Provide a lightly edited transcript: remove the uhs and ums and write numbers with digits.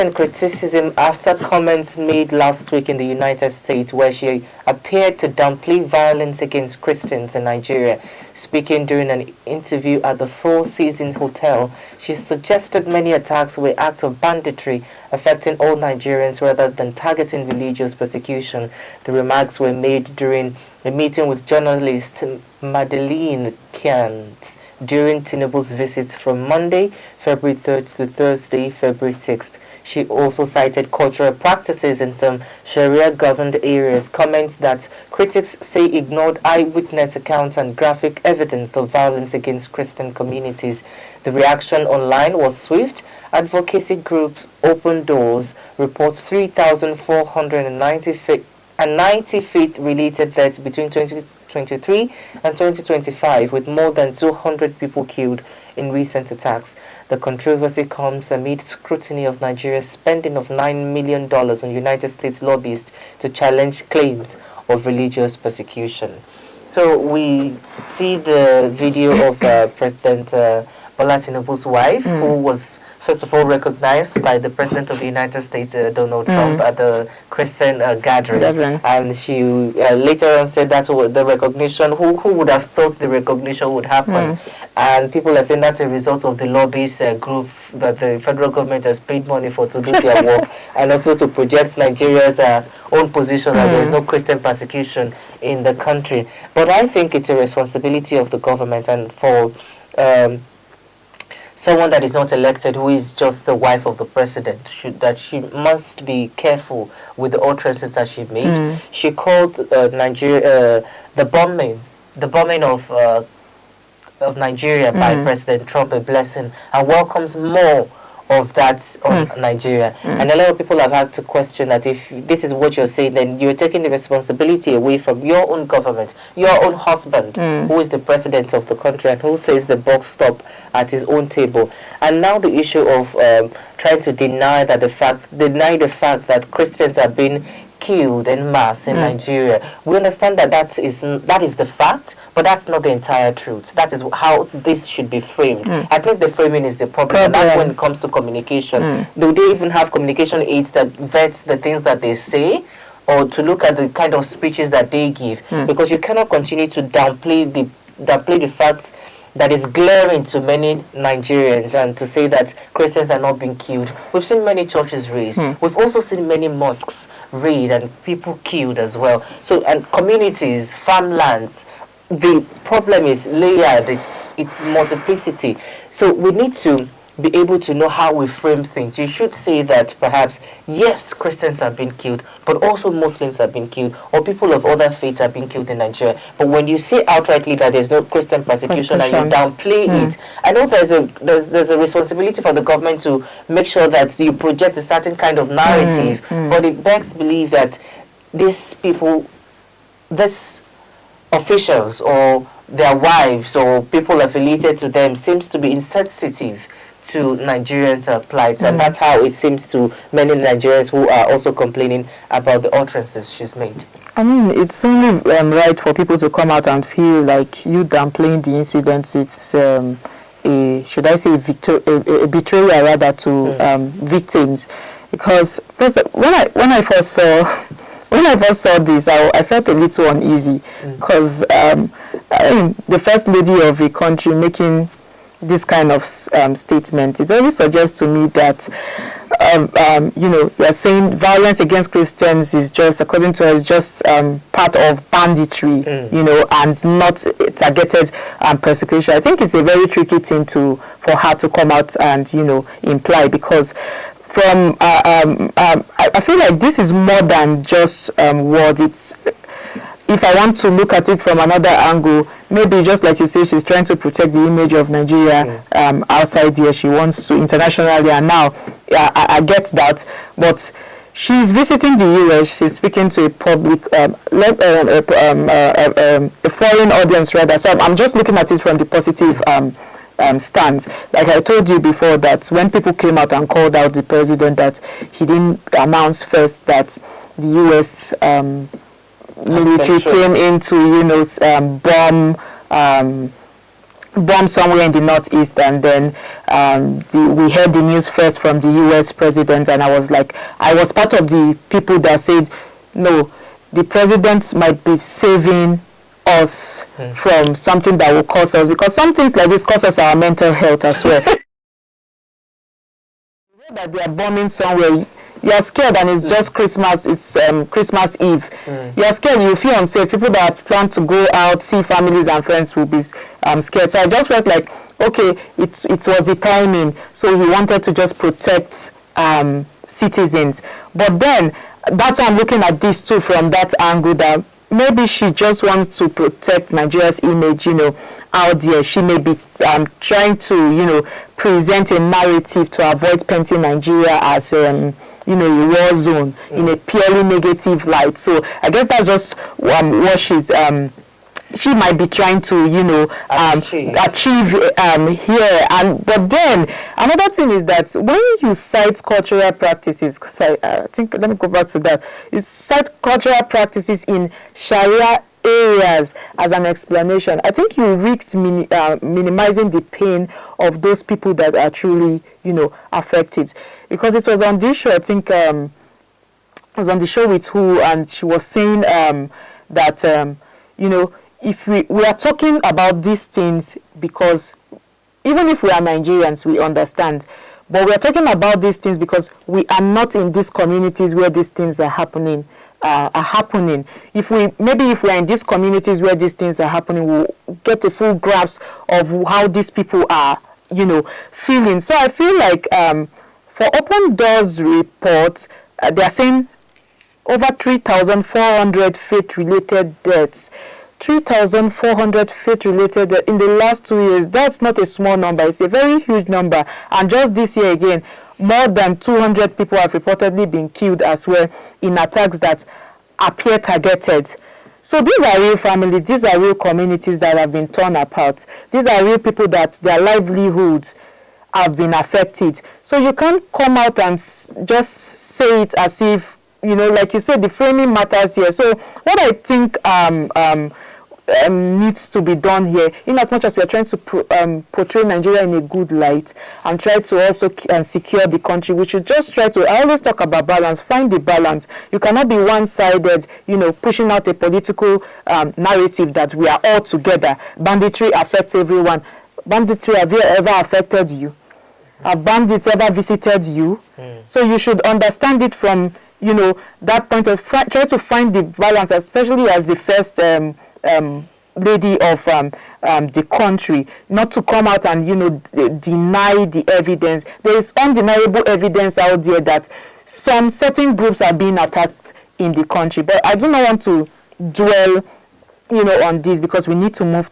And criticism after comments made last week in the United States where she appeared to downplay violence against Christians in Nigeria. Speaking during an interview at the Four Seasons Hotel, she suggested many attacks were acts of banditry affecting all Nigerians rather than targeting religious persecution. The remarks were made during a meeting with journalist Madeleine Kiant during Tinubu's visits from Monday, February 3rd to Thursday, February 6th. She also cited cultural practices in some Sharia-governed areas, comments that critics say ignored eyewitness accounts and graphic evidence of violence against Christian communities. The reaction online was swift. Advocacy groups Open Doors reports 3,490 faith-related deaths between 2023 and 2025, with more than 200 people killed in recent attacks. The controversy comes amid scrutiny of Nigeria's spending of $9 million on United States lobbyists to challenge claims of religious persecution. So we see the video of President Bola Tinubu's wife, who was first of all recognized by the President of the United States, Donald Trump, at the Christian gathering. And she later on said that the recognition, who would have thought the recognition would happen? And people are saying that's a result of the lobbyist group that the federal government has paid money for to do their work, and also to project Nigeria's own position that there is no Christian persecution in the country. But I think it's a responsibility of the government and for someone that is not elected, who is just the wife of the president, she must be careful with the utterances that she made. She called Nigeria the bombing of Nigeria by President Trump a blessing, and welcomes more of that on Nigeria. And a lot of people have had to question that if this is what you're saying, then you're taking the responsibility away from your own government, your own husband, who is the president of the country and who says the buck stop at his own table. And now the issue of trying to deny the fact that Christians are being killed en masse in Nigeria. We understand that that is the fact, but that's not the entire truth. That is how this should be framed. I think the framing is the problem. And that's when it comes to communication. Do they even have communication aids that vets the things that they say, or to look at the kind of speeches that they give? Because you cannot continue to downplay the fact that is glaring to many Nigerians, and to say that Christians are not being killed. We've seen many churches razed. We've also seen many mosques raided and people killed as well. So, and communities, farmlands, the problem is layered, it's multiplicity. So we need to be able to know how we frame things. You should say that perhaps, yes, Christians have been killed, but also Muslims have been killed, or people of other faiths have been killed in Nigeria. But when you say outrightly that there's no Christian persecution and you downplay it, I know there's a responsibility for the government to make sure that you project a certain kind of narrative, but it begs belief that these people, these officials or their wives or people affiliated to them seems to be insensitive to Nigerians' plight, and that's how it seems to many Nigerians who are also complaining about the utterances she's made. I mean, it's only right for people to come out and feel like you downplaying the incidents. It's should I say a betrayal rather to victims, because first when I first saw this, I felt a little uneasy, because the first lady of a country making this kind of statement, it only suggests to me that you're saying violence against Christians is just, according to us, just part of banditry, and not targeted persecution. I think it's a very tricky thing for her to come out and imply, because from I feel like this is more than just words. It's, if I want to look at it from another angle, maybe just like you say, she's trying to protect the image of Nigeria outside here. She wants to internationally, and now I get that. But she's visiting the US. She's speaking to a public, a foreign audience rather. So I'm just looking at it from the positive stance. Like I told you before, that when people came out and called out the president, that he didn't announce first that the US military came in to bomb somewhere in the northeast, and then we heard the news first from the U.S. president, and I was part of the people that said, no, the president might be saving us from something that will cause us, because some things like this cause us our mental health as well. That they are bombing somewhere, you are scared, and it's just Christmas. It's Christmas Eve. You are scared. You feel unsafe. People that plan to go out, see families and friends, will be scared. So I just felt like, okay, it was the timing. So he wanted to just protect citizens. But then that's why I'm looking at this too from that angle, that maybe she just wants to protect Nigeria's image, out there. She may be trying to, present a narrative to avoid painting Nigeria as a war zone in a purely negative light. So I guess that's just what she might be trying to, achieve here. But then another thing is that when you cite cultural practices, I think, let me go back to that. You cite cultural practices in Sharia areas as an explanation, I think you risk minimizing the pain of those people that are truly, affected. Because it was on this show, I think, I was on the show with who, and she was saying that, if we are talking about these things, because even if we are Nigerians, we understand, but we are talking about these things because we are not in these communities where these things are happening. If we are in these communities where these things are happening, we'll get a full grasp of how these people are, feeling. So I feel like for Open Doors report, they are saying over 3,400 faith-related deaths. 3,400 faith-related in the last 2 years. That's not a small number. It's a very huge number. And just this year again, more than 200 people have reportedly been killed as well in attacks that appear targeted. So these are real families, these are real communities that have been torn apart. These are real people that their livelihoods have been affected. So you can't come out and just say it as if, like you said, the framing matters here. So what I think needs to be done here, in as much as we are trying to portray Nigeria in a good light and try to also secure the country, we should just try to, I always talk about balance, find the balance. You cannot be one-sided, pushing out a political narrative that we are all together. Banditry affects everyone. Banditry, have you ever affected you? Have bandits ever visited you? So you should understand it from, that point of try to find the balance, especially as the first lady of the country, not to come out and deny the evidence. There is undeniable evidence out there that some certain groups are being attacked in the country, but I do not want to dwell on this because we need to move